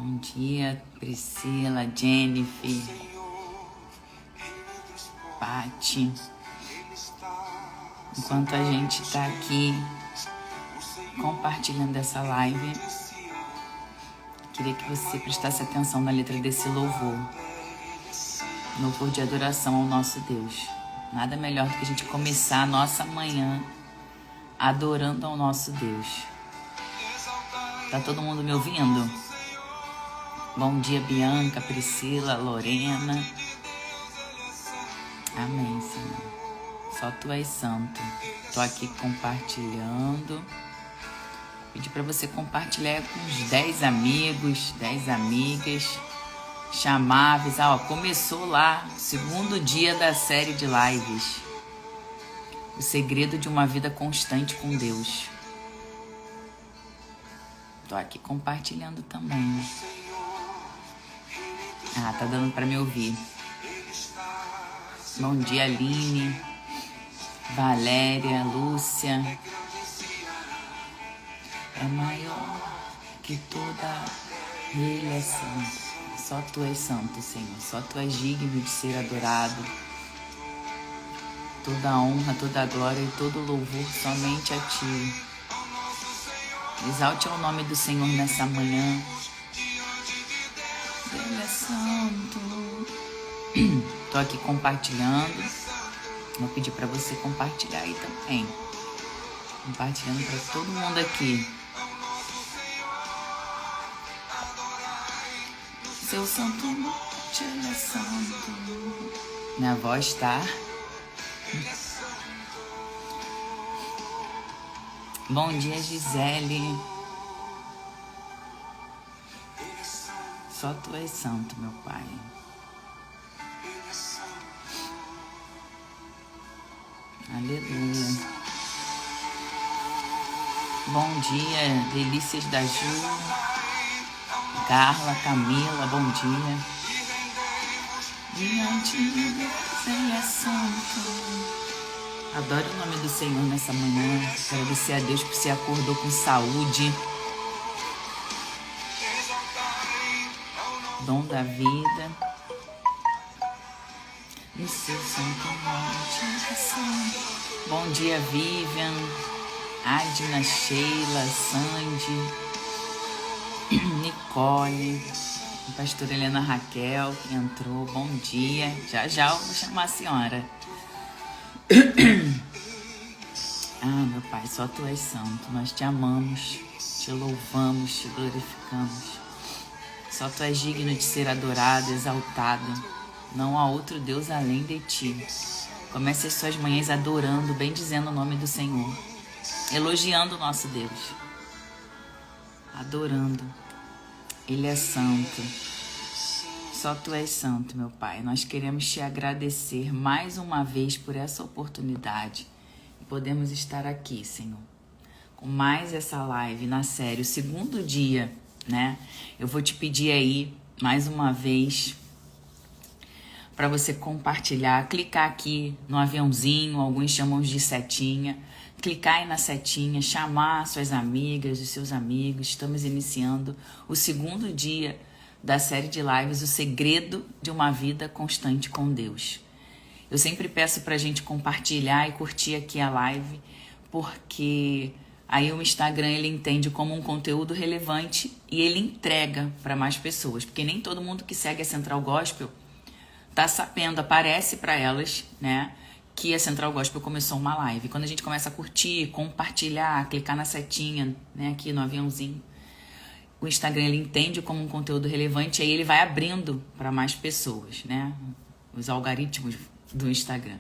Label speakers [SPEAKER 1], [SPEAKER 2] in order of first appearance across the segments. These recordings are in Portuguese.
[SPEAKER 1] Bom dia, Priscila, Jennifer, Pati. Enquanto a gente está aqui compartilhando essa live, queria que você prestasse atenção na letra desse louvor. Louvor de adoração ao nosso Deus. Nada melhor do que a gente começar a nossa manhã adorando ao nosso Deus. Tá todo mundo me ouvindo? Bom dia, Bianca, Priscila, Lorena. Amém, Senhor. Só Tu és santo. Tô aqui compartilhando. Pedi para você compartilhar com uns 10 amigos, 10 amigas. Chamar, avisar, ó, começou lá, segundo dia da série de lives. O segredo de uma vida constante com Deus. Tô aqui compartilhando também. Ah, tá dando pra me ouvir. Bom dia, Aline, Valéria, Lúcia. É maior que toda Ele é santo. Só Tu és santo, Senhor. Só Tu és digno de ser adorado. Toda a honra, toda a glória e todo o louvor somente a Ti. Exalte o nome do Senhor nessa manhã. Ele é santo. Tô aqui compartilhando. Vou pedir para você compartilhar aí também. Compartilhando para todo mundo aqui. Seu santo monte, Ele é santo. Minha voz tá. Bom dia, Gisele. Só Tu és santo, meu Pai. Aleluia. Bom dia, Delícias da Ju. Carla, Camila, bom dia. Diante de Deus, Ele é santo. Adoro o nome do Senhor nessa manhã. Agradecer a Deus por você acordou com saúde. Dom da vida. No seu santo nome. Bom dia, Vivian, Adna, Sheila, Sandy, Nicole, pastora Helena Raquel, que entrou. Bom dia. Já já eu vou chamar a senhora. Ah, meu Pai, só Tu és santo. Nós Te amamos, Te louvamos, Te glorificamos. Só Tu és digno de ser adorado, exaltado. Não há outro Deus além de Ti. Comece as suas manhãs adorando, bendizendo o nome do Senhor. Elogiando o nosso Deus. Adorando. Ele é santo. Só Tu és santo, meu Pai. Nós queremos Te agradecer mais uma vez por essa oportunidade. E podemos estar aqui, Senhor. Com mais essa live na série, o segundo dia, né? Eu vou te pedir aí, mais uma vez, para você compartilhar, clicar aqui no aviãozinho, alguns chamam de setinha, clicar aí na setinha, chamar suas amigas, os seus amigos. Estamos iniciando o segundo dia da série de lives, o segredo de uma vida constante com Deus. Eu sempre peço pra gente compartilhar e curtir aqui a live, porque aí o Instagram ele entende como um conteúdo relevante e ele entrega para mais pessoas, porque nem todo mundo que segue a Central Gospel tá sabendo, aparece para elas, né, que a Central Gospel começou uma live. Quando a gente começa a curtir, compartilhar, clicar na setinha, né, aqui no aviãozinho, o Instagram ele entende como um conteúdo relevante e aí ele vai abrindo para mais pessoas, né, os algoritmos do Instagram.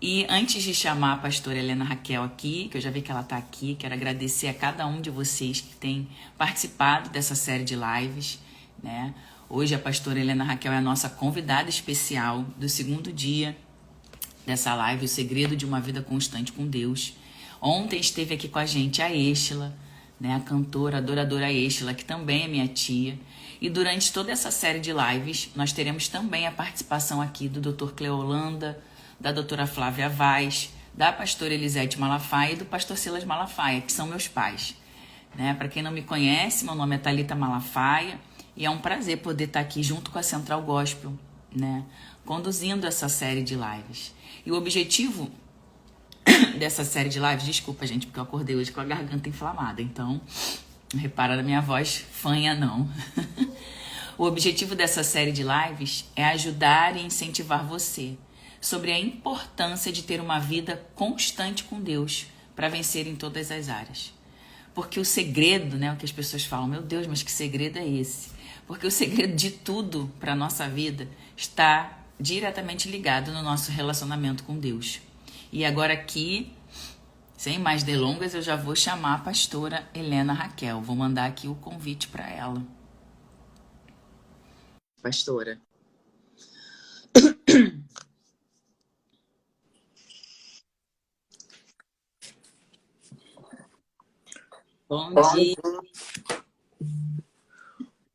[SPEAKER 1] E antes de chamar a pastora Helena Raquel aqui, que eu já vi que ela tá aqui, quero agradecer a cada um de vocês que tem participado dessa série de lives, né. Hoje a pastora Helena Raquel é a nossa convidada especial do segundo dia dessa live, o segredo de uma vida constante com Deus. Ontem esteve aqui com a gente a Estela, né, a cantora, a adoradora Estela, que também é minha tia. E durante toda essa série de lives, nós teremos também a participação aqui do Dr. Cleolanda, da doutora Flávia Vaz, da pastora Elisete Malafaia e do pastor Silas Malafaia, que são meus pais. Né? Para quem não me conhece, meu nome é Thalita Malafaia. E é um prazer poder estar aqui junto com a Central Gospel, né, conduzindo essa série de lives. E o objetivo dessa série de lives, desculpa, gente, porque eu acordei hoje com a garganta inflamada, então não repara na minha voz fanha, não. O objetivo dessa série de lives é ajudar e incentivar você sobre a importância de ter uma vida constante com Deus para vencer em todas as áreas. Porque o segredo, né, o que as pessoas falam, meu Deus, mas que segredo é esse? Porque o segredo de tudo para a nossa vida está diretamente ligado no nosso relacionamento com Deus. E agora aqui, sem mais delongas, eu já vou chamar a pastora Helena Raquel. Vou mandar aqui o convite para ela. Pastora. Bom dia.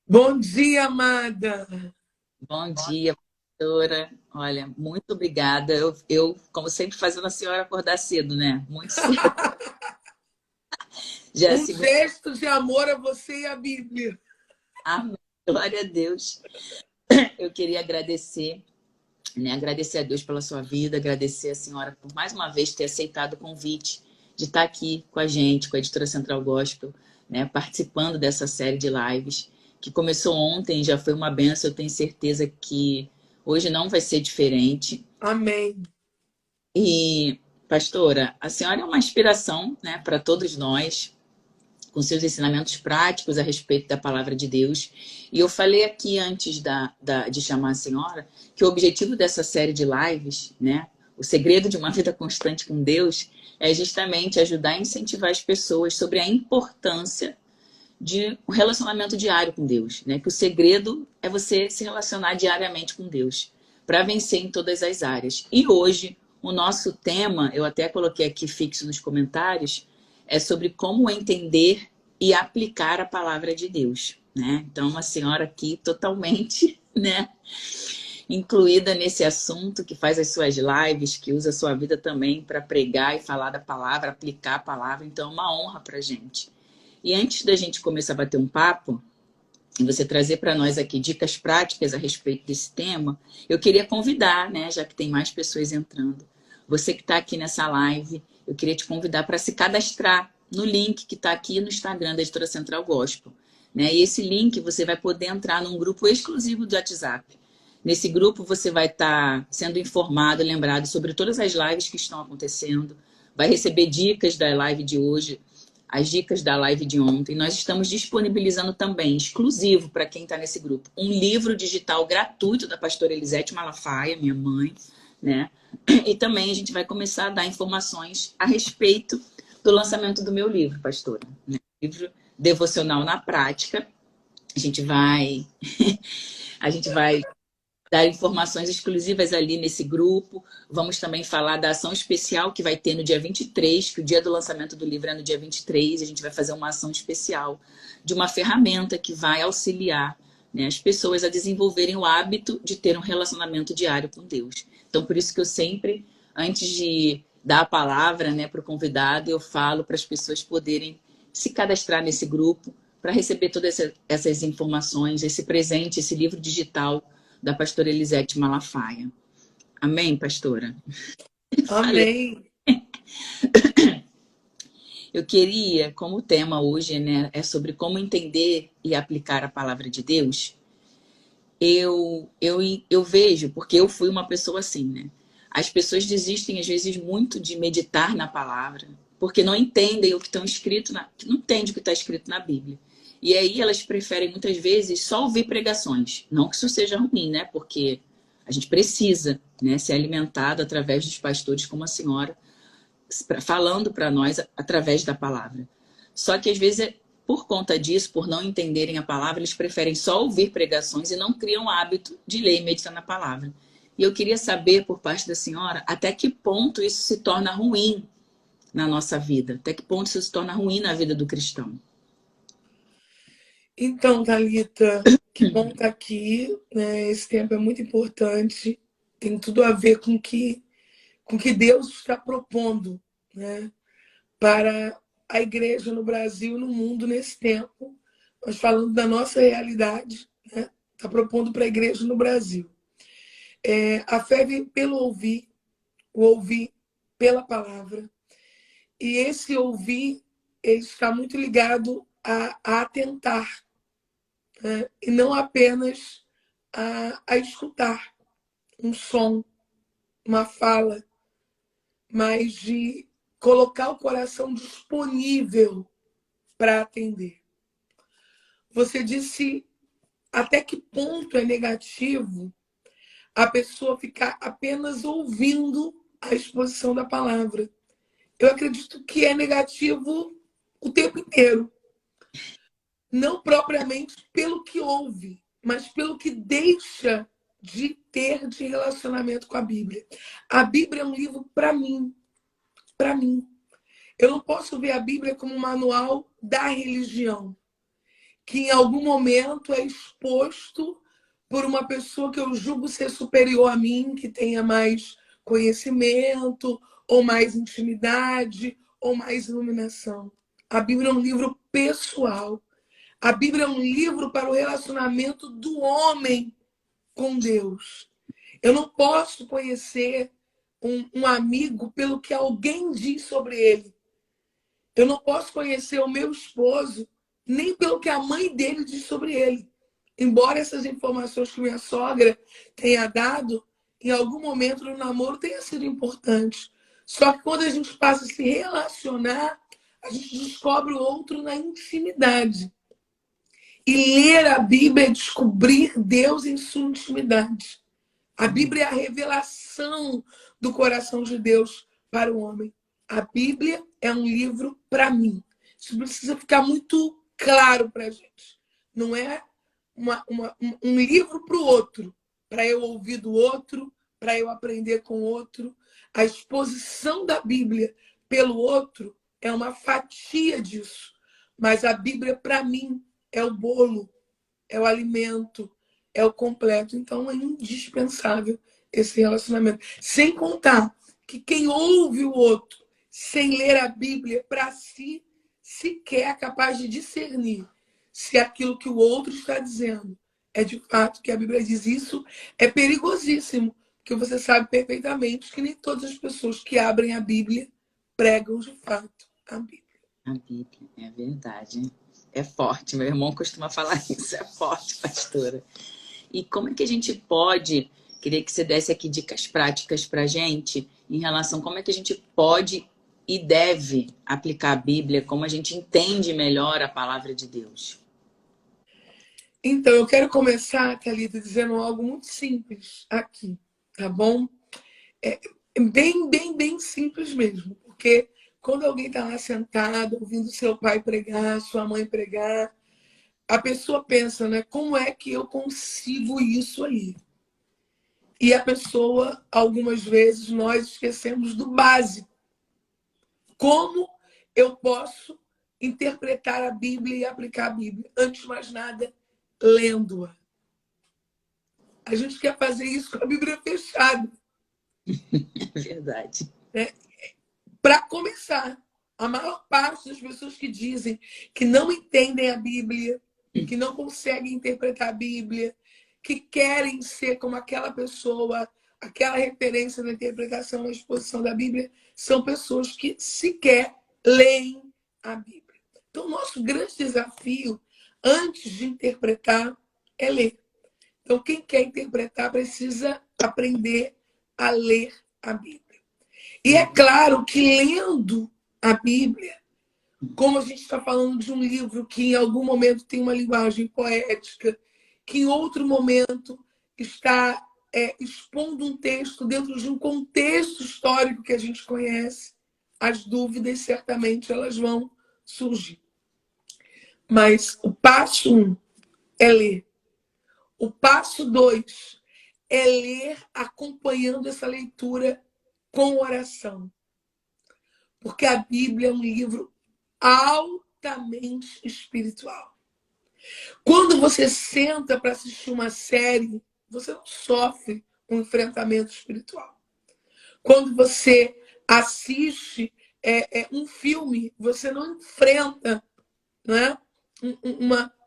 [SPEAKER 2] Bom dia, amada.
[SPEAKER 1] Bom dia, pastora. Olha, muito obrigada. Eu, como sempre, fazendo a senhora acordar cedo, né? Muito cedo. Já
[SPEAKER 2] Um gesto de amor a você e a Bíblia.
[SPEAKER 1] Amém. Glória a Deus. Eu queria agradecer, né? Agradecer a Deus pela sua vida, agradecer a senhora por mais uma vez ter aceitado o convite de estar aqui com a gente, com a Editora Central Gospel, né? Participando dessa série de lives, que começou ontem, já foi uma benção. Eu tenho certeza que hoje não vai ser diferente.
[SPEAKER 2] Amém.
[SPEAKER 1] E, pastora, a senhora é uma inspiração, né, para todos nós, com seus ensinamentos práticos a respeito da palavra de Deus. E eu falei aqui antes de chamar a senhora que o objetivo dessa série de lives, né, o segredo de uma vida constante com Deus, é justamente ajudar a incentivar as pessoas sobre a importância de um relacionamento diário com Deus, né? Que o segredo é você se relacionar diariamente com Deus para vencer em todas as áreas. E hoje, o nosso tema, eu até coloquei aqui fixo nos comentários, é sobre como entender e aplicar a palavra de Deus, né? Então, a senhora aqui totalmente, né, incluída nesse assunto, que faz as suas lives, que usa a sua vida também para pregar e falar da palavra, aplicar a palavra. Então, é uma honra para a gente. E antes da gente começar a bater um papo, e você trazer para nós aqui dicas práticas a respeito desse tema, eu queria convidar, né, já que tem mais pessoas entrando, você que está aqui nessa live, eu queria te convidar para se cadastrar no link que está aqui no Instagram da Editora Central Gospel, né? E esse link você vai poder entrar num grupo exclusivo do WhatsApp. Nesse grupo você vai estar sendo informado, lembrado sobre todas as lives que estão acontecendo, vai receber dicas da live de hoje, as dicas da live de ontem. Nós estamos disponibilizando também, exclusivo para quem está nesse grupo, um livro digital gratuito da pastora Elisete Malafaia, minha mãe, né? E também a gente vai começar a dar informações a respeito do lançamento do meu livro, pastora, né? Livro Devocional na Prática. A gente vai dar informações exclusivas ali nesse grupo. Vamos também falar da ação especial que vai ter no dia 23, que o dia do lançamento do livro é no dia 23. A gente vai fazer uma ação especial de uma ferramenta que vai auxiliar, né, as pessoas a desenvolverem o hábito de ter um relacionamento diário com Deus. Então, por isso que eu sempre, antes de dar a palavra, né, para o convidado, eu falo para as pessoas poderem se cadastrar nesse grupo para receber todas essas informações, esse presente, esse livro digital da pastora Elisete Malafaia. Amém, pastora?
[SPEAKER 2] Amém.
[SPEAKER 1] Eu queria, como o tema hoje, né, é sobre como entender e aplicar a palavra de Deus, eu vejo, porque eu fui uma pessoa assim, né? As pessoas desistem, às vezes, muito de meditar na palavra, porque não entendem o que está escrito, não entendem o que está escrito na Bíblia. E aí elas preferem, muitas vezes, só ouvir pregações. Não que isso seja ruim, né? Porque a gente precisa, né, ser alimentado através dos pastores como a senhora, falando para nós através da palavra. Só que, às vezes, por conta disso, por não entenderem a palavra, eles preferem só ouvir pregações e não criam o hábito de ler e meditar na palavra. E eu queria saber, por parte da senhora, até que ponto isso se torna ruim na nossa vida. Até que ponto isso se torna ruim na vida do cristão.
[SPEAKER 2] Então, Thalita, que bom estar aqui, né? Esse tempo é muito importante, tem tudo a ver com que Deus está propondo, né, para a igreja no Brasil e no mundo nesse tempo. Nós falando da nossa realidade, está propondo para a igreja no Brasil. A fé vem pelo ouvir, o ouvir pela palavra. E esse ouvir, ele está muito ligado a atentar, né? E não apenas a escutar um som, uma fala, mas de colocar o coração disponível para atender. Você disse até que ponto é negativo a pessoa ficar apenas ouvindo a exposição da palavra. Eu acredito que é negativo o tempo inteiro. Não propriamente pelo que ouve, mas pelo que deixa de ter de relacionamento com a Bíblia. A Bíblia é um livro para mim. Para mim. Eu não posso ver a Bíblia como um manual da religião, que em algum momento é exposto por uma pessoa que eu julgo ser superior a mim, que tenha mais conhecimento, ou mais intimidade, ou mais iluminação. A Bíblia é um livro pessoal. A Bíblia é um livro para o relacionamento do homem com Deus. Eu não posso conhecer um amigo pelo que alguém diz sobre ele. Eu não posso conhecer o meu esposo nem pelo que a mãe dele diz sobre ele. Embora essas informações que minha sogra tenha dado, em algum momento no namoro tenha sido importante. Só que quando a gente passa a se relacionar, a gente descobre o outro na intimidade. E ler a Bíblia é descobrir Deus em sua intimidade. A Bíblia é a revelação do coração de Deus para o homem. A Bíblia é um livro para mim. Isso precisa ficar muito claro para a gente. Não é um livro para o outro, para eu ouvir do outro, para eu aprender com o outro. A exposição da Bíblia pelo outro é uma fatia disso. Mas a Bíblia, para mim, é o bolo, é o alimento, é o completo. Então é indispensável esse relacionamento. Sem contar que quem ouve o outro sem ler a Bíblia para si, sequer é capaz de discernir se aquilo que o outro está dizendo é de fato que a Bíblia diz. Isso é perigosíssimo, porque você sabe perfeitamente que nem todas as pessoas que abrem a Bíblia pregam de fato a Bíblia.
[SPEAKER 1] A Bíblia, é verdade. É forte, meu irmão costuma falar isso, é forte, pastora. E como é que a gente pode, queria que você desse aqui dicas práticas para a gente, em relação a como é que a gente pode e deve aplicar a Bíblia, como a gente entende melhor a palavra de Deus.
[SPEAKER 2] Então, eu quero começar, Thalita, dizendo algo muito simples aqui, tá bom? É bem simples mesmo, porque quando alguém está lá sentado, ouvindo seu pai pregar, sua mãe pregar, a pessoa pensa, né? Como é que eu consigo isso aí? E a pessoa, algumas vezes, nós esquecemos do básico. Como eu posso interpretar a Bíblia e aplicar a Bíblia? Antes de mais nada, lendo-a. A gente quer fazer isso com a Bíblia fechada.
[SPEAKER 1] É verdade.
[SPEAKER 2] Para começar, a maior parte das pessoas que dizem que não entendem a Bíblia, que não conseguem interpretar a Bíblia, que querem ser como aquela pessoa, aquela referência na interpretação, na exposição da Bíblia, são pessoas que sequer leem a Bíblia. Então, o nosso grande desafio, antes de interpretar, é ler. Então, quem quer interpretar precisa aprender a ler a Bíblia. E é claro que lendo a Bíblia, como a gente está falando de um livro que em algum momento tem uma linguagem poética, que em outro momento está expondo um texto dentro de um contexto histórico que a gente conhece, as dúvidas certamente elas vão surgir. Mas o passo 1 é ler. O passo 2 é ler acompanhando essa leitura com oração. Porque a Bíblia é um livro altamente espiritual. Quando você senta para assistir uma série, você não sofre um enfrentamento espiritual. Quando você assiste um filme, você não enfrenta, não é?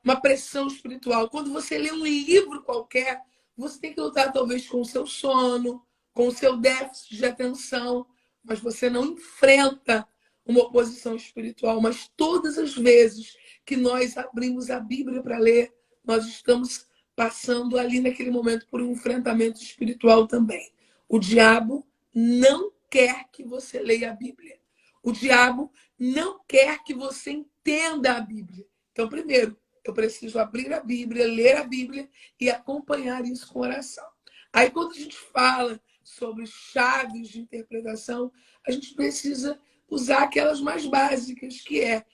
[SPEAKER 2] uma pressão espiritual. Quando você lê um livro qualquer, você tem que lutar talvez com o seu sono, com o seu déficit de atenção, mas você não enfrenta uma oposição espiritual. Mas todas as vezes que nós abrimos a Bíblia para ler, nós estamos passando ali naquele momento por um enfrentamento espiritual também. O diabo não quer que você leia a Bíblia. O diabo não quer que você entenda a Bíblia. Então, primeiro, eu preciso abrir a Bíblia, ler a Bíblia e acompanhar isso com oração. Aí, quando a gente fala sobre chaves de interpretação, a gente precisa usar aquelas mais básicas, que é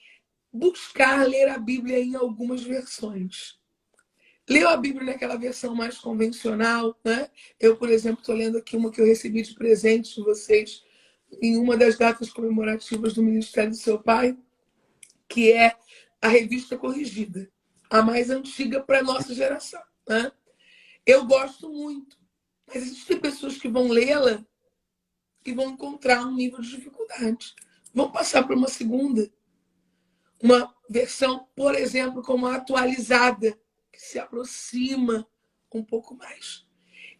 [SPEAKER 2] buscar ler a Bíblia em algumas versões. Leu a Bíblia naquela versão mais convencional, né? Eu, por exemplo, estou lendo aqui uma que eu recebi de presente de vocês em uma das datas comemorativas do Ministério do Seu Pai, que é a Revista Corrigida, a mais antiga para a nossa geração, né? Eu gosto muito, mas existem pessoas que vão lê-la e vão encontrar um nível de dificuldade. Vão passar para uma segunda, uma versão, por exemplo, como a atualizada, que se aproxima um pouco mais.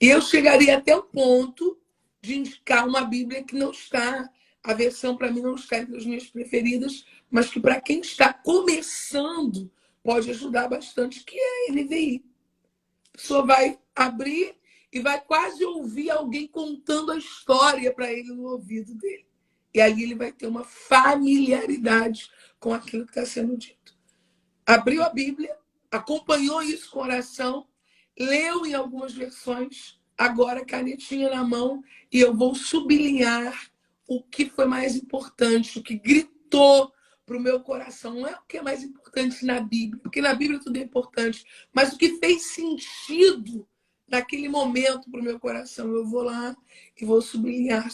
[SPEAKER 2] E eu chegaria até o ponto de indicar uma Bíblia que não está, a versão para mim não está entre as minhas preferidas, mas que para quem está começando pode ajudar bastante, que é a NVI. A pessoa vai abrir e vai quase ouvir alguém contando a história para ele no ouvido dele. E aí ele vai ter uma familiaridade com aquilo que está sendo dito. Abriu a Bíblia, acompanhou isso com oração, leu em algumas versões, agora canetinha na mão, e eu vou sublinhar o que foi mais importante, o que gritou para o meu coração. Não é o que é mais importante na Bíblia, porque na Bíblia tudo é importante, mas o que fez sentido naquele momento para o meu coração. Eu vou lá e vou sublinhar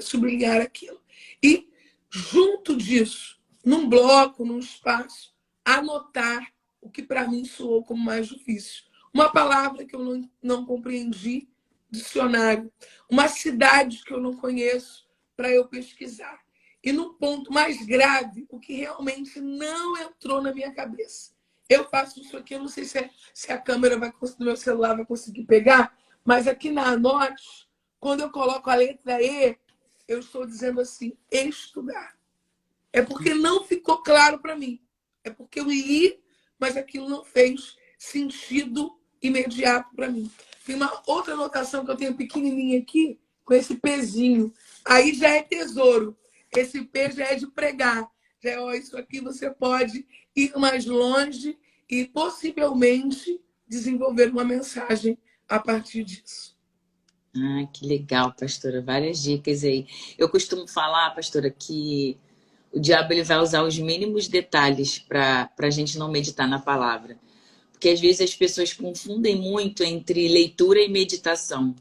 [SPEAKER 2] sublinhar aquilo. E junto disso, num bloco, num espaço, anotar o que para mim soou como mais difícil. Uma palavra que eu não compreendi, dicionário. Uma cidade que eu não conheço, para eu pesquisar. E no ponto mais grave, o que realmente não entrou na minha cabeça. Eu faço isso aqui, eu não sei se a câmera do meu celular vai conseguir pegar, mas aqui na Anote, quando eu coloco a letra E, eu estou dizendo assim, estudar. É porque não ficou claro para mim. É porque eu li, mas aquilo não fez sentido imediato para mim. Tem uma outra anotação que eu tenho pequenininha aqui, com esse pezinho. Aí já é tesouro. Esse P já é de pregar. Já é, ó, isso aqui você pode ir mais longe e possivelmente desenvolver uma mensagem a partir disso.
[SPEAKER 1] Ah, que legal, pastora. Várias dicas aí. Eu costumo falar, pastora, que o diabo ele vai usar os mínimos detalhes para a gente não meditar na palavra. Porque às vezes as pessoas confundem muito entre leitura e meditação,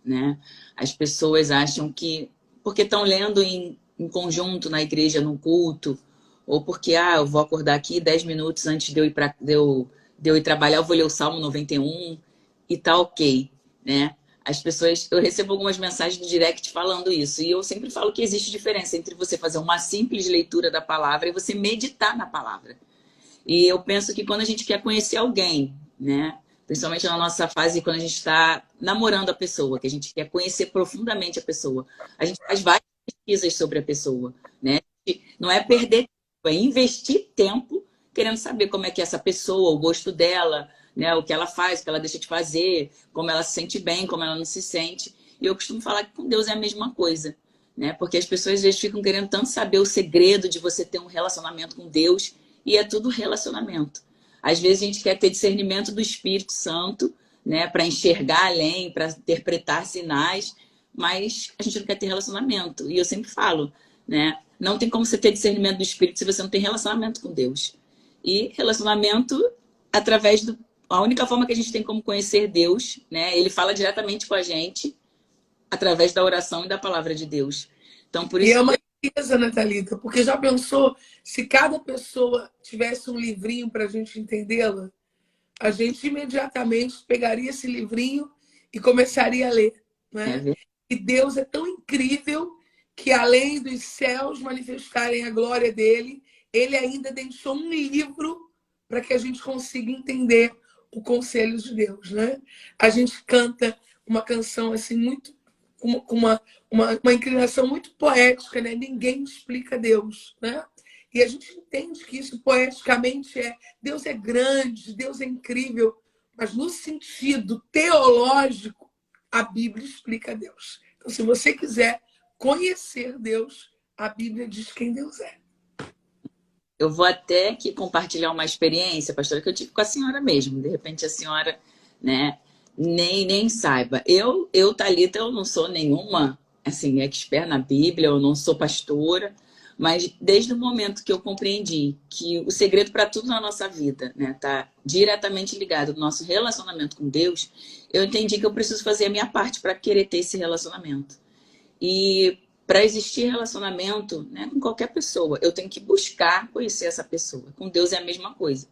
[SPEAKER 1] né? As pessoas acham que, porque estão lendo em conjunto na igreja, no culto, ou porque, eu vou acordar aqui 10 minutos antes de eu ir trabalhar, eu vou ler o Salmo 91 e tá ok, né? As pessoas, eu recebo algumas mensagens do direct falando isso, e eu sempre falo que existe diferença entre você fazer uma simples leitura da palavra e você meditar na palavra. E eu penso que quando a gente quer conhecer alguém, né? Principalmente na nossa fase, quando a gente está namorando a pessoa, que a gente quer conhecer profundamente a pessoa, a gente faz várias pesquisas sobre a pessoa, né? Não é perder tempo, é investir tempo querendo saber como é que é essa pessoa, o gosto dela, né? O que ela faz, o que ela deixa de fazer, como ela se sente bem, como ela não se sente. E eu costumo falar que com Deus é a mesma coisa, né? Porque as pessoas às vezes ficam querendo tanto saber o segredo de você ter um relacionamento com Deus, e é tudo relacionamento. Às vezes a gente quer ter discernimento do Espírito Santo, né, para enxergar além, para interpretar sinais, mas a gente não quer ter relacionamento. E eu sempre falo, né, não tem como você ter discernimento do Espírito se você não tem relacionamento com Deus. E relacionamento através do... A única forma que a gente tem como conhecer Deus, né, ele fala diretamente com a gente através da oração e da palavra de Deus. Então, por
[SPEAKER 2] E
[SPEAKER 1] isso
[SPEAKER 2] é uma riqueza, né, Thalita? Porque já pensou, se cada pessoa tivesse um livrinho para a gente entendê-la, a gente imediatamente pegaria esse livrinho e começaria a ler, né?
[SPEAKER 1] é
[SPEAKER 2] E Deus é tão incrível que, além dos céus manifestarem a glória dele, ele ainda deixou um livro para que a gente consiga entender o conselho de Deus, né? A gente canta uma canção assim muito com uma inclinação muito poética, né? Ninguém explica Deus, né? E a gente entende que isso poeticamente Deus é grande, Deus é incrível, mas no sentido teológico, a Bíblia explica Deus. Então, se você quiser conhecer Deus, a Bíblia diz quem Deus é.
[SPEAKER 1] Eu vou até aqui compartilhar uma experiência, pastora, que eu tive com a senhora mesmo. De repente a senhora, né, nem saiba. Thalita, eu não sou nenhuma, assim, expert na Bíblia, eu não sou pastora, mas desde o momento que eu compreendi que o segredo para tudo na nossa vida, né, tá diretamente ligado ao nosso relacionamento com Deus, eu entendi que eu preciso fazer a minha parte para querer ter esse relacionamento. E para existir relacionamento, né, com qualquer pessoa, eu tenho que buscar conhecer essa pessoa. Com Deus é a mesma coisa.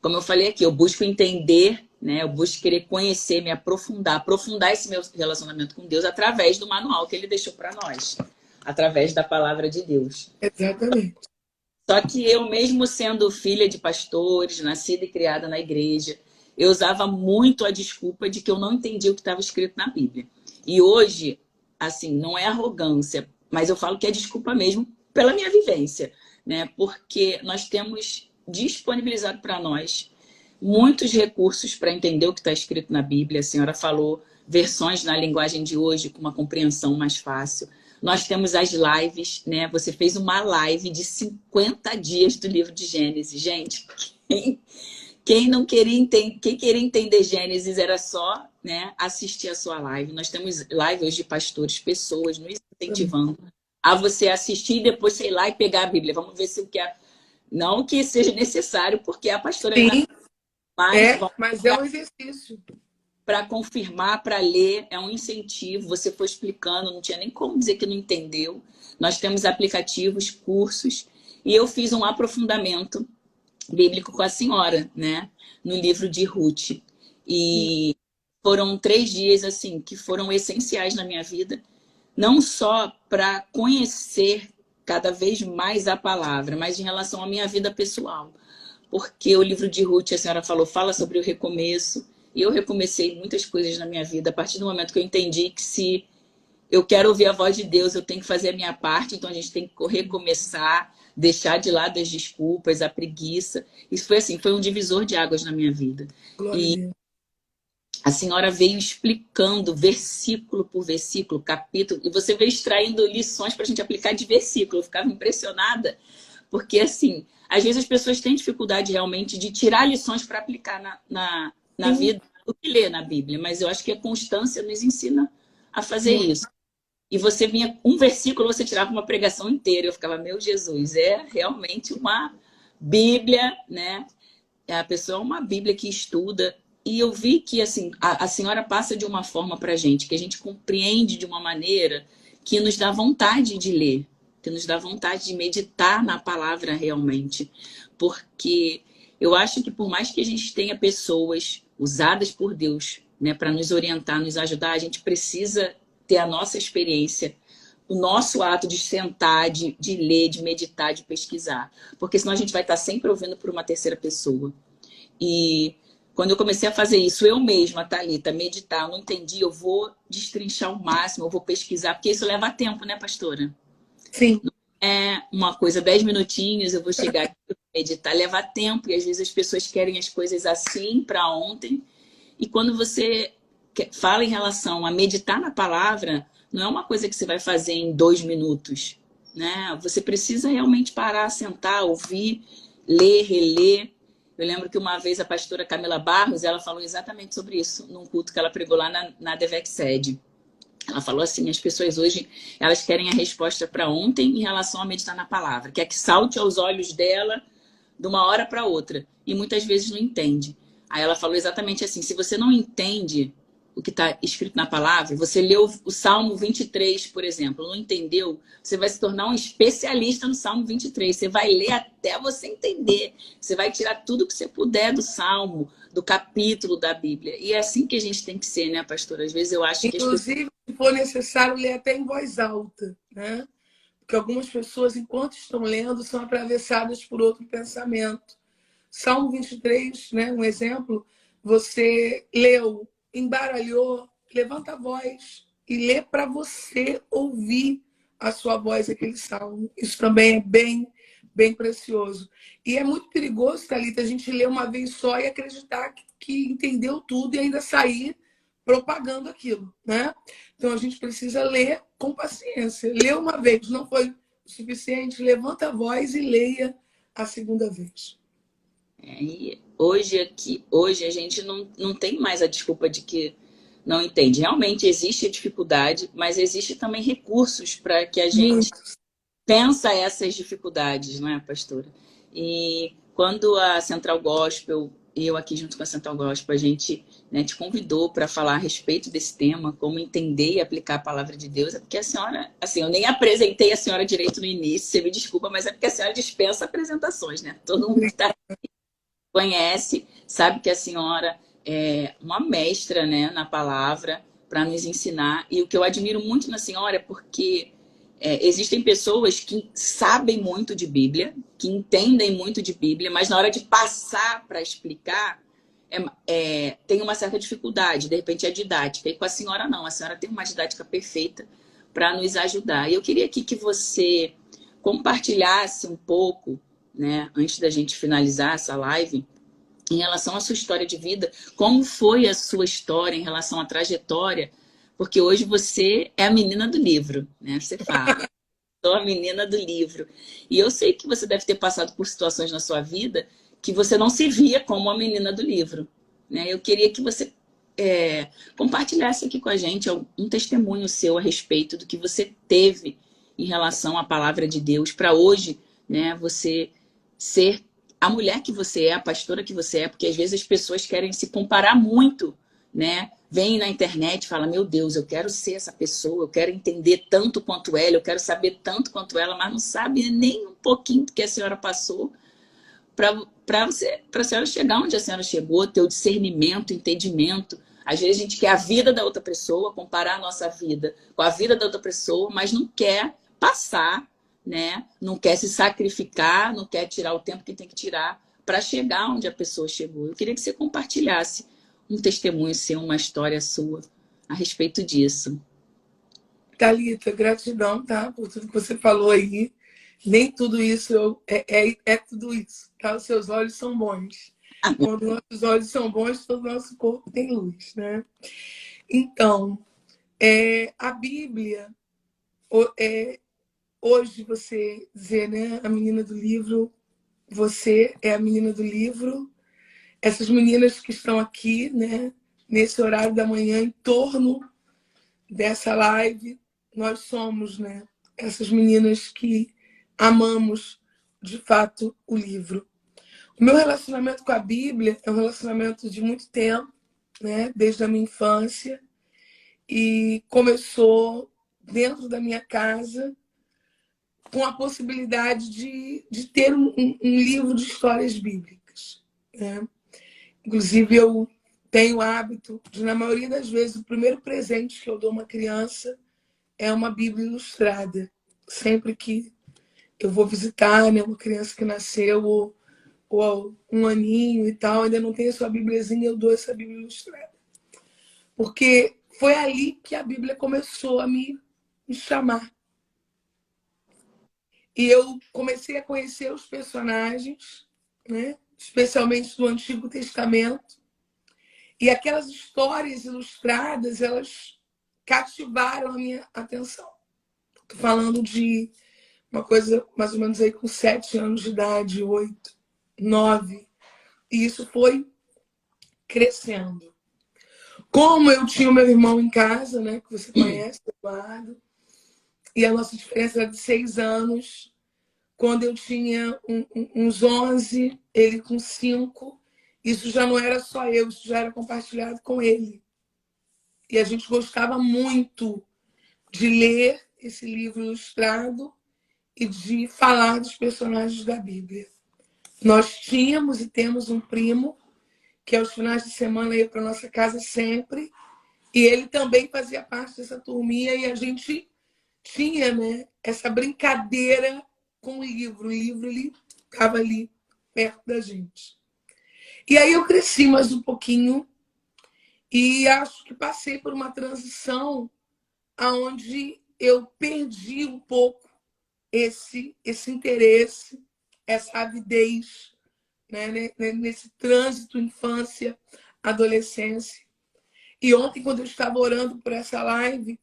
[SPEAKER 1] Como eu falei aqui, eu busco entender, né, eu busco querer conhecer, me aprofundar esse meu relacionamento com Deus através do manual que ele deixou para nós, através da palavra de Deus.
[SPEAKER 2] Exatamente.
[SPEAKER 1] Só que eu, mesmo sendo filha de pastores, nascida e criada na igreja, eu usava muito a desculpa de que eu não entendia o que estava escrito na Bíblia. E hoje, assim, não é arrogância, mas eu falo que é desculpa mesmo pela minha vivência, né? Porque nós temos disponibilizado para nós muitos recursos para entender o que está escrito na Bíblia. A senhora falou versões na linguagem de hoje com uma compreensão mais fácil. Nós temos as lives, né? Você fez uma live de 50 dias do livro de Gênesis. Gente, quem não queria entender, quem queria entender Gênesis era só, né, assistir a sua live. Nós temos lives de pastores, pessoas nos incentivando a você assistir e depois, sei lá, e pegar a Bíblia. Vamos ver se o que é... Não que seja necessário, porque a pastora...
[SPEAKER 2] Sim,
[SPEAKER 1] Mas
[SPEAKER 2] é um exercício.
[SPEAKER 1] Para confirmar, para ler, é um incentivo. Você foi explicando, não tinha nem como dizer que não entendeu. Nós temos aplicativos, cursos, e eu fiz um aprofundamento bíblico com a senhora, né, no livro de Ruth. E foram 3 dias assim que foram essenciais na minha vida, não só para conhecer cada vez mais a palavra, mas em relação à minha vida pessoal. Porque o livro de Ruth, a senhora falou, fala sobre o recomeço. E eu recomecei muitas coisas na minha vida a partir do momento que eu entendi que se eu quero ouvir a voz de Deus, eu tenho que fazer a minha parte. Então a gente tem que recomeçar, deixar de lado as desculpas, a preguiça. Isso foi assim, foi um divisor de águas na minha vida.
[SPEAKER 2] Glória a Deus.
[SPEAKER 1] A senhora veio explicando versículo por versículo, capítulo, e você veio extraindo lições para a gente aplicar de versículo. Eu ficava impressionada, porque assim, às vezes as pessoas têm dificuldade realmente de tirar lições para aplicar na vida o que lê na Bíblia, mas eu acho que a constância nos ensina a fazer isso. E você vinha, um versículo, você tirava uma pregação inteira. Eu ficava, meu Jesus, é realmente uma Bíblia, né? A pessoa é uma Bíblia que estuda. E eu vi que assim, a senhora passa de uma forma para a gente, que a gente compreende de uma maneira que nos dá vontade de ler, que nos dá vontade de meditar na palavra realmente. Porque eu acho que por mais que a gente tenha pessoas usadas por Deus, né, para nos orientar, nos ajudar, a gente precisa ter a nossa experiência, o nosso ato de sentar, de ler, de meditar, de pesquisar. Porque senão a gente vai estar sempre ouvindo por uma terceira pessoa. E quando eu comecei a fazer isso, eu mesma, Thalita, meditar, eu não entendi, eu vou destrinchar o máximo, eu vou pesquisar, porque isso leva tempo, né, pastora?
[SPEAKER 2] Sim.
[SPEAKER 1] É uma coisa, 10 minutinhos, eu vou chegar aqui, meditar, leva tempo, e às vezes as pessoas querem as coisas assim, para ontem. E quando você fala em relação a meditar na palavra, não é uma coisa que você vai fazer em 2 minutos, né? Você precisa realmente parar, sentar, ouvir, ler, reler. Eu lembro que uma vez a pastora Camila Barros, ela falou exatamente sobre isso, num culto que ela pregou lá na Devec Sede. Ela falou assim, as pessoas hoje, elas querem a resposta para ontem em relação a meditar na palavra, quer que salte aos olhos dela de uma hora para outra, e muitas vezes não entende. Aí ela falou exatamente assim, se você não entende o que está escrito na palavra, você leu o Salmo 23, por exemplo, não entendeu, você vai se tornar um especialista no Salmo 23, você vai ler até você entender, você vai tirar tudo que você puder do Salmo, do capítulo da Bíblia, e é assim que a gente tem que ser, né, pastora? Às vezes eu acho que
[SPEAKER 2] Inclusive, se for necessário, ler até em voz alta, né? Porque algumas pessoas, enquanto estão lendo, são atravessadas por outro pensamento. Salmo 23, né, um exemplo, você leu, embaralhou, levanta a voz e lê para você ouvir a sua voz aquele salmo. Isso também é bem precioso. E é muito perigoso, Thalita, a gente ler uma vez só e acreditar que entendeu tudo e ainda sair propagando aquilo, né? Então a gente precisa ler com paciência. Ler uma vez não foi o suficiente, levanta a voz e leia a segunda vez.
[SPEAKER 1] E hoje a gente não tem mais a desculpa de que não entende. Realmente existe a dificuldade, mas existe também recursos para que a gente
[SPEAKER 2] Muito.
[SPEAKER 1] pensa essas dificuldades, não é, pastora? E quando a Central Gospel, e eu aqui junto com a Central Gospel, a gente, né, te convidou para falar a respeito desse tema, como entender e aplicar a palavra de Deus, é porque a senhora, assim, eu nem apresentei a senhora direito no início, você me desculpa, mas é porque a senhora dispensa apresentações, né? Todo mundo que está conhece, sabe que a senhora é uma mestra, né, na palavra para nos ensinar. E o que eu admiro muito na senhora é porque existem pessoas que sabem muito de Bíblia, que entendem muito de Bíblia, mas na hora de passar para explicar, tem uma certa dificuldade, de repente é didática. E com a senhora não, a senhora tem uma didática perfeita para nos ajudar. E eu queria aqui que você compartilhasse um pouco, né, antes da gente finalizar essa live, em relação à sua história de vida, como foi a sua história em relação à trajetória, porque hoje você é a menina do livro, né? Você fala, sou a menina do livro. E eu sei que você deve ter passado por situações na sua vida que você não se via como a menina do livro, né? Eu queria que você compartilhasse aqui com a gente um testemunho seu a respeito do que você teve em relação à palavra de Deus para hoje, né? Você ser a mulher que você é, a pastora que você é, porque às vezes as pessoas querem se comparar muito, né? Vem na internet e fala, meu Deus, eu quero ser essa pessoa, eu quero entender tanto quanto ela, eu quero saber tanto quanto ela, mas não sabe nem um pouquinho do que a senhora passou para a senhora chegar onde a senhora chegou, ter o discernimento, entendimento. Às vezes a gente quer a vida da outra pessoa, comparar a nossa vida com a vida da outra pessoa, mas não quer passar, né? Não quer se sacrificar, não quer tirar o tempo que tem que tirar para chegar onde a pessoa chegou. Eu queria que você compartilhasse um testemunho seu, uma história sua a respeito disso.
[SPEAKER 2] Thalita, gratidão, tá? Por tudo que você falou aí. Nem tudo isso é tudo isso, tá? Os seus olhos são bons. Quando nossos olhos são bons, todo o nosso corpo tem luz, né? Então, a Bíblia, hoje você dizer, né, a menina do livro, você é a menina do livro. Essas meninas que estão aqui, né, nesse horário da manhã, em torno dessa live, nós somos, né, essas meninas que amamos, de fato, o livro. O meu relacionamento com a Bíblia é um relacionamento de muito tempo, né, desde a minha infância, e começou dentro da minha casa com a possibilidade de ter um livro de histórias bíblicas, né? Inclusive, eu tenho o hábito de, na maioria das vezes, o primeiro presente que eu dou a uma criança é uma Bíblia ilustrada. Sempre que eu vou visitar, né, uma criança que nasceu ou um aninho e tal, ainda não tem a sua Bíbliazinha, eu dou essa Bíblia ilustrada. Porque foi ali que a Bíblia começou a me chamar. E eu comecei a conhecer os personagens, né, especialmente do Antigo Testamento. E aquelas histórias ilustradas, elas cativaram a minha atenção. Estou falando de uma coisa mais ou menos aí com 7 anos de idade, 8, 9. E isso foi crescendo. Como eu tinha o meu irmão em casa, né, que você conhece, Eduardo, e a nossa diferença era de 6 anos. Quando eu tinha uns 11, ele com 5, isso já não era só eu, isso já era compartilhado com ele. E a gente gostava muito de ler esse livro ilustrado e de falar dos personagens da Bíblia. Nós tínhamos e temos um primo que aos finais de semana ia para nossa casa sempre, e ele também fazia parte dessa turminha, e a gente tinha, né, essa brincadeira com o livro. O livro ele estava ali perto da gente. E aí eu cresci mais um pouquinho e acho que passei por uma transição onde eu perdi um pouco esse interesse, essa avidez, né, nesse trânsito infância, adolescência. E ontem, quando eu estava orando por essa live,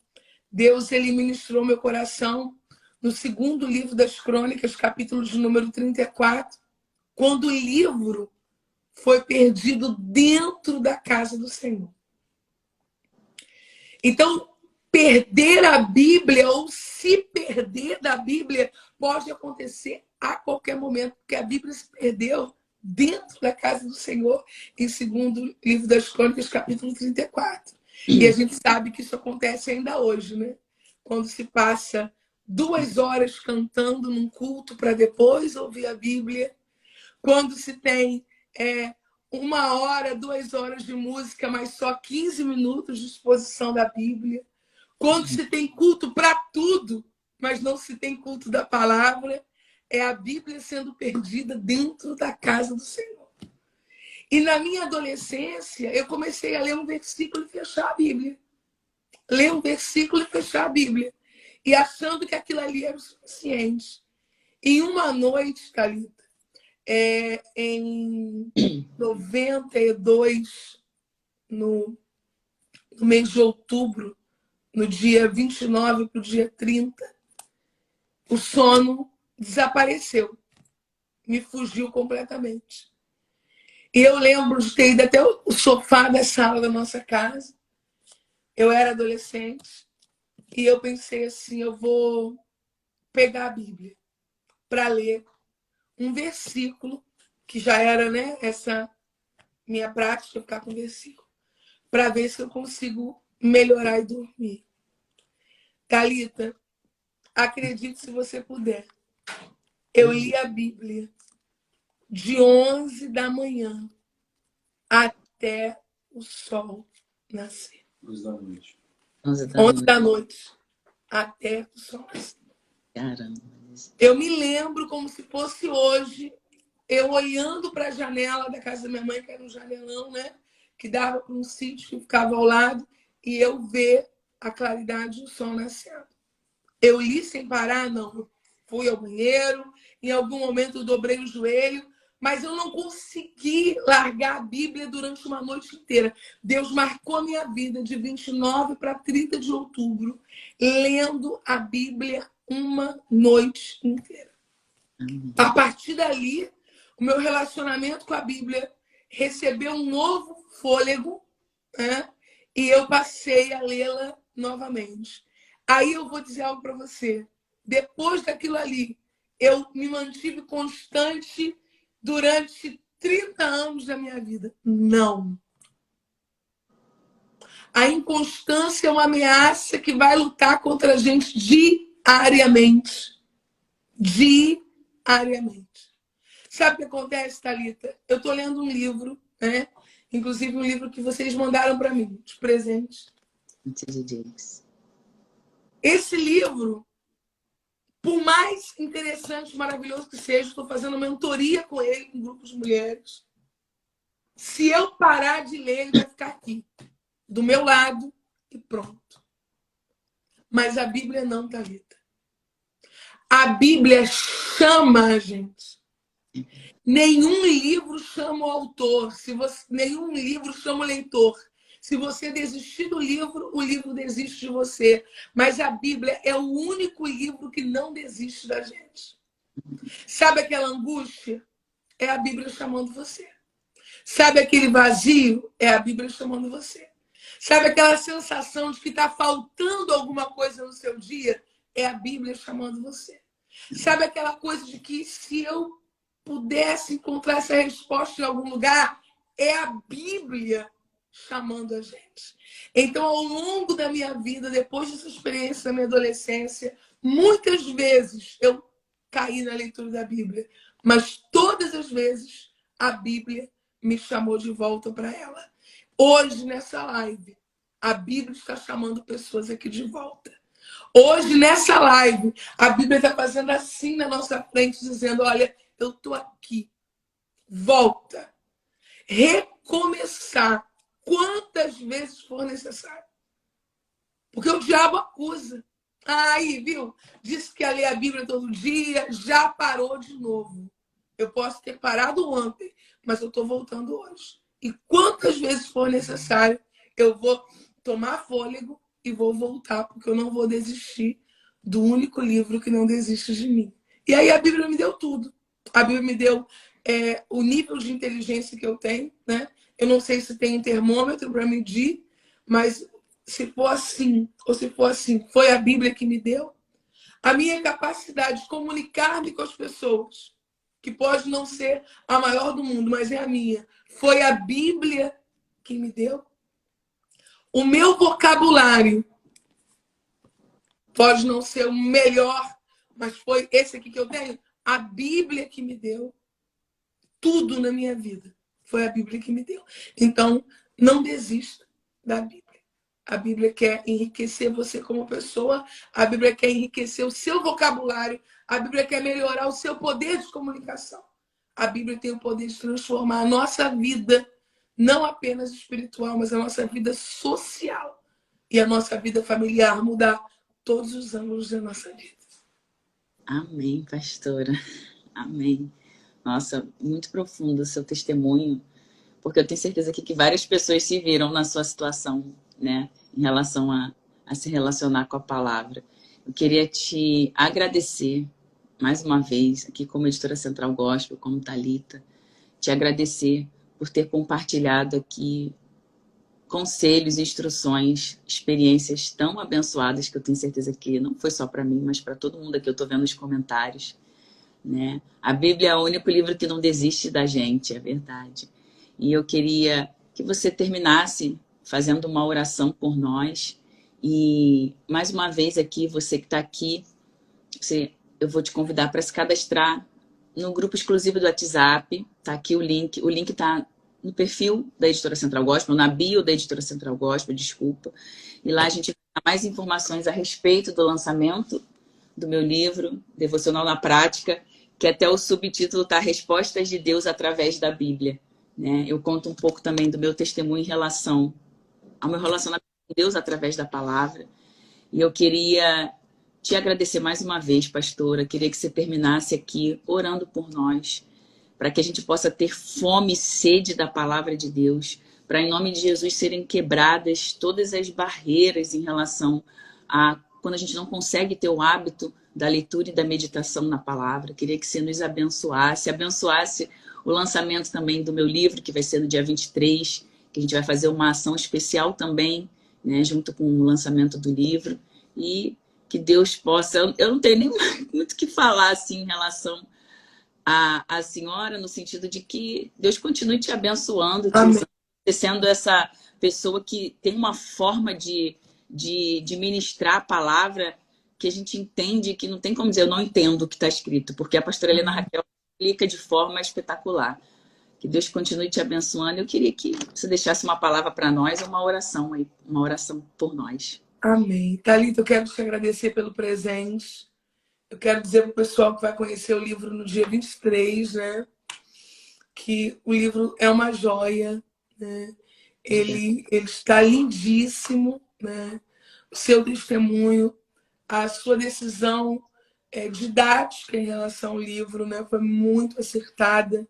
[SPEAKER 2] Deus ele ministrou meu coração no segundo livro das Crônicas, capítulo de número 34, quando o livro foi perdido dentro da casa do Senhor. Então, perder a Bíblia ou se perder da Bíblia pode acontecer a qualquer momento, porque a Bíblia se perdeu dentro da casa do Senhor, em segundo livro das Crônicas, capítulo 34. E a gente sabe que isso acontece ainda hoje, né? Quando se passa 2 horas cantando num culto para depois ouvir a Bíblia, quando se tem 1 hora, 2 horas de música, mas só 15 minutos de exposição da Bíblia, quando se tem culto para tudo, mas não se tem culto da palavra, é a Bíblia sendo perdida dentro da casa do Senhor. E na minha adolescência, eu comecei a ler um versículo e fechar a Bíblia. Ler um versículo e fechar a Bíblia. E achando que aquilo ali era o suficiente. Em uma noite, Thalita, em 92, no mês de outubro, no dia 29 para o dia 30, o sono desapareceu. Me fugiu completamente. E eu lembro de ter ido até o sofá da sala da nossa casa. Eu era adolescente. E eu pensei assim, eu vou pegar a Bíblia para ler um versículo, que já era, né, essa minha prática, ficar com versículo, para ver se eu consigo melhorar e dormir. Thalita, acredite se você puder. Eu li a Bíblia de 11 da manhã até o sol nascer.
[SPEAKER 3] 11 da noite.
[SPEAKER 2] 11 da noite até o sol nascer.
[SPEAKER 1] Caramba.
[SPEAKER 2] Eu me lembro como se fosse hoje, eu olhando para a janela da casa da minha mãe, que era um janelão, né? Que dava para um sítio que ficava ao lado, e eu ver a claridade do sol nascendo. Eu li sem parar? Não. Eu fui ao banheiro, em algum momento eu dobrei o joelho, mas eu não consegui largar a Bíblia durante uma noite inteira. Deus marcou a minha vida de 29 para 30 de outubro, lendo a Bíblia uma noite inteira. A partir dali, o meu relacionamento com a Bíblia recebeu um novo fôlego, né? E eu passei a lê-la novamente. Aí eu vou dizer algo para você. Depois daquilo ali, eu me mantive constante durante 30 anos da minha vida. Não. A inconstância é uma ameaça que vai lutar contra a gente diariamente. Diariamente. Sabe o que acontece, Thalita? Eu estou lendo um livro, né? Inclusive um livro que vocês mandaram para mim, de presente. Esse livro, por mais interessante e maravilhoso que seja, estou fazendo mentoria com ele, com grupos de mulheres. Se eu parar de ler, ele vai ficar aqui, do meu lado, e pronto. Mas a Bíblia não, Thalita. A Bíblia chama a gente. Nenhum livro chama o autor, nenhum livro chama o leitor. Se você desistir do livro, o livro desiste de você. Mas a Bíblia é o único livro que não desiste da gente. Sabe aquela angústia? É a Bíblia chamando você. Sabe aquele vazio? É a Bíblia chamando você. Sabe aquela sensação de que está faltando alguma coisa no seu dia? É a Bíblia chamando você. Sabe aquela coisa de que se eu pudesse encontrar essa resposta em algum lugar, é a Bíblia chamando a gente. Então, ao longo da minha vida, depois dessa experiência da minha adolescência, muitas vezes eu caí na leitura da Bíblia, mas todas as vezes a Bíblia me chamou de volta para ela. Hoje, nessa live, a Bíblia está chamando pessoas aqui de volta. Hoje, nessa live, a Bíblia está fazendo assim na nossa frente, dizendo, olha, eu estou aqui. Volta. recomeçar quantas vezes for necessário. Porque o diabo acusa. Aí, viu? Disse que ia ler a Bíblia todo dia, já parou de novo. Eu posso ter parado ontem, mas eu estou voltando hoje. E quantas vezes for necessário, eu vou tomar fôlego e vou voltar, porque eu não vou desistir do único livro que não desiste de mim. E aí a Bíblia me deu tudo. A Bíblia me deu o nível de inteligência que eu tenho, né? Eu não sei se tem um termômetro para medir, mas se for assim, ou se for assim, foi a Bíblia que me deu. A minha capacidade de comunicar-me com as pessoas, que pode não ser a maior do mundo, mas é a minha. Foi a Bíblia que me deu. O meu vocabulário pode não ser o melhor, mas foi esse aqui que eu tenho. A Bíblia que me deu. Tudo na minha vida foi a Bíblia que me deu. Então, não desista da Bíblia. A Bíblia quer enriquecer você como pessoa. A Bíblia quer enriquecer o seu vocabulário. A Bíblia quer melhorar o seu poder de comunicação. A Bíblia tem o poder de transformar a nossa vida, não apenas espiritual, mas a nossa vida social e a nossa vida familiar, mudar todos os ângulos da nossa vida.
[SPEAKER 1] Amém, pastora. Amém. Nossa, muito profundo o seu testemunho, porque eu tenho certeza aqui que várias pessoas se viram na sua situação, né, em relação a se relacionar com a palavra. Eu queria te agradecer mais uma vez, aqui como editora Central Gospel, como Thalita, te agradecer por ter compartilhado aqui conselhos, instruções, experiências tão abençoadas que eu tenho certeza que não foi só para mim, mas para todo mundo aqui. Eu estou vendo os comentários, né? A Bíblia é o único livro que não desiste da gente, é verdade. E eu queria que você terminasse fazendo uma oração por nós. E, mais uma vez aqui, você que está aqui, eu vou te convidar para se cadastrar no grupo exclusivo do WhatsApp. Está aqui o link. O link está no perfil da Editora Central Gospel, na bio da Editora Central Gospel, desculpa. E lá a gente vai dar mais informações a respeito do lançamento do meu livro, Devocional na Prática, que até o subtítulo está Respostas de Deus através da Bíblia. Né? Eu conto um pouco também do meu testemunho em relação ao meu relacionamento com Deus através da palavra. E eu queria te agradecer mais uma vez, pastora. Queria que você terminasse aqui orando por nós, para que a gente possa ter fome e sede da palavra de Deus, para em nome de Jesus serem quebradas todas as barreiras em relação a quando a gente não consegue ter o hábito da leitura e da meditação na palavra. Queria que você nos abençoasse o lançamento também do meu livro, que vai ser no dia 23, que a gente vai fazer uma ação especial também, né, junto com o lançamento do livro, e que Deus possa... Eu não tenho nem muito o que falar assim, em relação a senhora, no sentido de que Deus continue te abençoando, te usando, sendo essa pessoa que tem uma forma de ministrar a palavra que a gente entende, que não tem como dizer, eu não entendo o que está escrito, porque a pastora Helena Raquel explica de forma espetacular. Que Deus continue te abençoando. Eu queria que você deixasse uma palavra para nós, uma oração aí, uma oração por nós.
[SPEAKER 2] Amém. Thalita, eu quero te agradecer pelo presente. Eu quero dizer para o pessoal que vai conhecer o livro no dia 23, né? Que o livro é uma joia, né? Ele está lindíssimo, né? O seu testemunho, a sua decisão didática em relação ao livro, né? Foi muito acertada.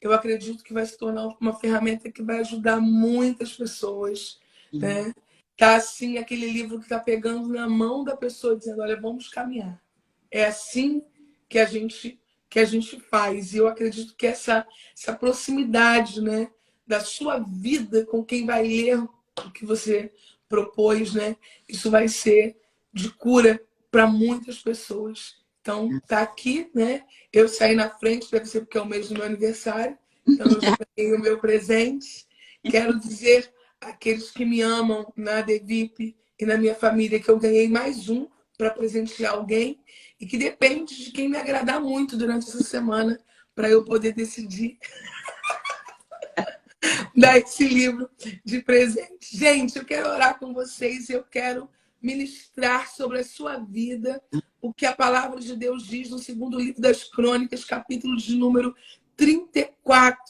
[SPEAKER 2] Eu acredito que vai se tornar uma ferramenta que vai ajudar muitas pessoas, né? Tá assim, aquele livro que está pegando na mão da pessoa, dizendo, olha, vamos caminhar. É assim que a gente faz. E eu acredito que essa proximidade, né, da sua vida com quem vai ler o que você propôs, né, isso vai ser de cura para muitas pessoas. Então, tá aqui, né? Eu saí na frente, deve ser porque é o mês do meu aniversário. Então, eu já ganhei o meu presente. Quero dizer àqueles que me amam na ADVIP e na minha família que eu ganhei mais um para presentear alguém e que depende de quem me agradar muito durante essa semana para eu poder decidir dar esse livro de presente. Gente, eu quero orar com vocês, eu quero ministrar sobre a sua vida o que a palavra de Deus diz no segundo livro das Crônicas, capítulo de número 34,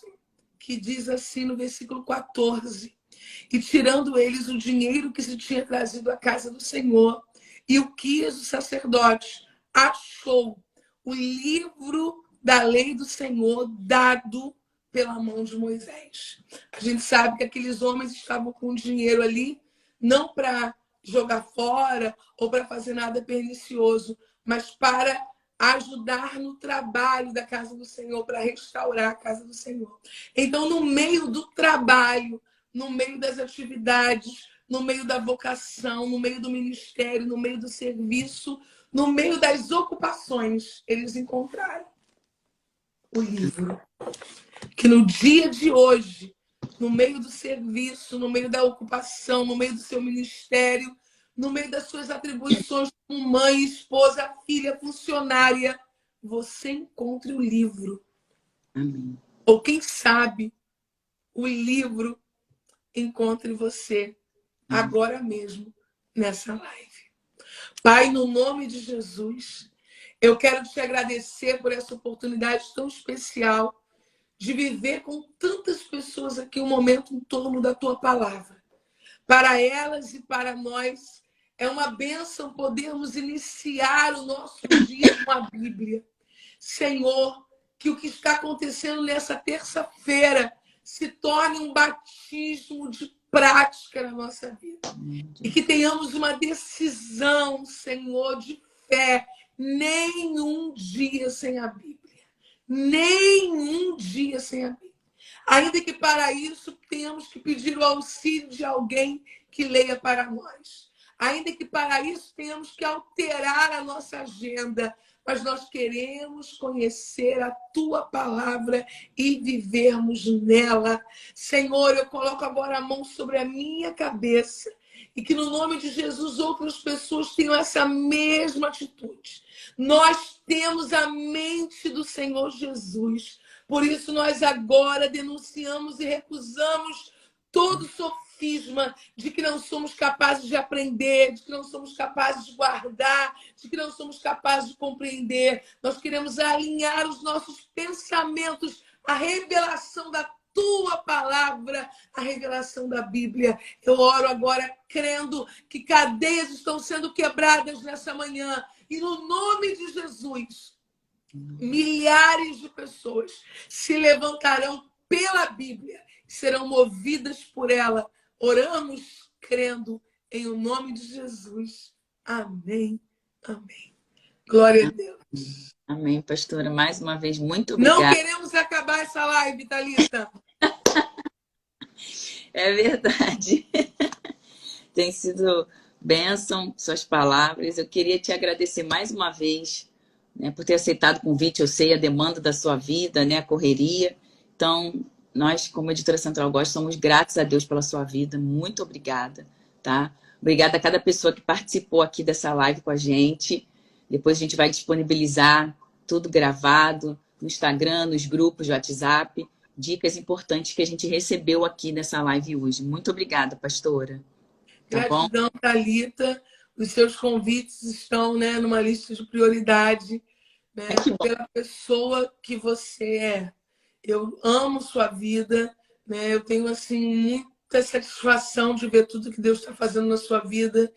[SPEAKER 2] que diz assim no versículo 14: e tirando eles o dinheiro que se tinha trazido à casa do Senhor, e Ilquias, o sacerdote, achou o livro da lei do Senhor dado pela mão de Moisés. A gente sabe que aqueles homens estavam com dinheiro ali, não para jogar fora ou para fazer nada pernicioso, mas para ajudar no trabalho da casa do Senhor, para restaurar a casa do Senhor. Então, no meio do trabalho, no meio das atividades, no meio da vocação, no meio do ministério, no meio do serviço, no meio das ocupações, eles encontraram o livro. Que no dia de hoje, no meio do serviço, no meio da ocupação, no meio do seu ministério, no meio das suas atribuições como mãe, esposa, filha, funcionária, você encontre o livro.
[SPEAKER 1] Amém.
[SPEAKER 2] Ou quem sabe, o livro encontre você agora mesmo, nessa live. Pai, no nome de Jesus, eu quero te agradecer por essa oportunidade tão especial de viver com tantas pessoas aqui um momento em torno da tua palavra. Para elas e para nós, é uma bênção podermos iniciar o nosso dia com a Bíblia. Senhor, que o que está acontecendo nessa terça-feira se torne um batismo de prática na nossa vida. E que tenhamos uma decisão, Senhor, de fé, nenhum dia sem a Bíblia. Nenhum dia sem a Bíblia. Ainda que para isso tenhamos que pedir o auxílio de alguém que leia para nós. Ainda que para isso tenhamos que alterar a nossa agenda, mas nós queremos conhecer a tua palavra e vivermos nela. Senhor, eu coloco agora a mão sobre a minha cabeça e que no nome de Jesus outras pessoas tenham essa mesma atitude. Nós temos a mente do Senhor Jesus. Por isso nós agora denunciamos e recusamos todo sofisma de que não somos capazes de aprender, de que não somos capazes de guardar, de que não somos capazes de compreender. Nós queremos alinhar os nossos pensamentos à revelação da tua palavra, à revelação da Bíblia. Eu oro agora crendo que cadeias estão sendo quebradas nessa manhã. E no nome de Jesus, milhares de pessoas se levantarão pela Bíblia, serão movidas por ela. Oramos crendo em o nome de Jesus. Amém. Amém. Glória a Deus.
[SPEAKER 1] Amém, pastora. Mais uma vez, muito
[SPEAKER 2] Não
[SPEAKER 1] obrigada.
[SPEAKER 2] queremos acabar essa live, Thalita.
[SPEAKER 1] É verdade. Tem sido bênção suas palavras. Eu queria te agradecer mais uma vez, né, por ter aceitado o convite. Eu sei a demanda da sua vida, né, a correria. Então, nós, como Editora Central Gospel, somos gratos a Deus pela sua vida. Muito obrigada, tá? Obrigada a cada pessoa que participou aqui dessa live com a gente. Depois a gente vai disponibilizar tudo gravado no Instagram, nos grupos de WhatsApp. Dicas importantes que a gente recebeu aqui nessa live hoje. Muito obrigada, pastora. Tá bom?
[SPEAKER 2] Gratidão, Thalita. Os seus convites estão, né, numa lista de prioridade, né, pela pessoa que você é. Eu amo sua vida, né? Eu tenho assim muita satisfação de ver tudo que Deus está fazendo na sua vida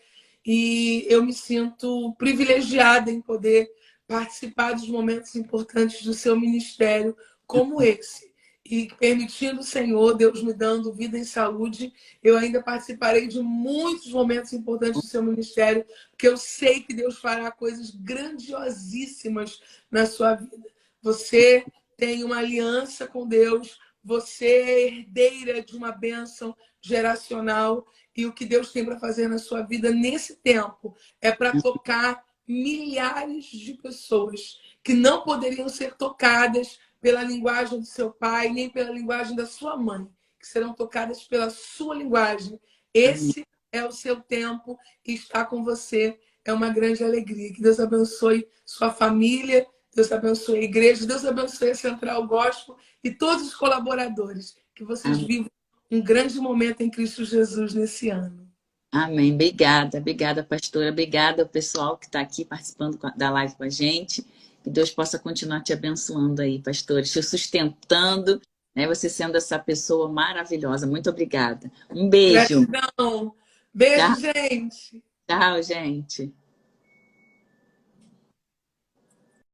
[SPEAKER 2] e eu me sinto privilegiada em poder participar dos momentos importantes do seu ministério como esse. E permitindo o Senhor, Deus me dando vida e saúde, eu ainda participarei de muitos momentos importantes do seu ministério, porque eu sei que Deus fará coisas grandiosíssimas na sua vida. Você tem uma aliança com Deus, você é herdeira de uma bênção geracional e o que Deus tem para fazer na sua vida nesse tempo é para tocar milhares de pessoas que não poderiam ser tocadas pela linguagem do seu pai, nem pela linguagem da sua mãe, que serão tocadas pela sua linguagem. Esse é o seu tempo e estar com você é uma grande alegria. Que Deus abençoe sua família, Deus abençoe a igreja, Deus abençoe a Central Gospel e todos os colaboradores. Que vocês vivam um grande momento em Cristo Jesus nesse ano.
[SPEAKER 1] Amém. Obrigada, obrigada, pastora. Obrigada ao pessoal que está aqui participando da live com a gente. Que Deus possa continuar te abençoando aí, pastora, te sustentando né? Você sendo essa pessoa maravilhosa. Muito obrigada. Um beijo.
[SPEAKER 2] Gratidão. Beijo,
[SPEAKER 1] Tchau,
[SPEAKER 2] gente.
[SPEAKER 1] tchau, gente.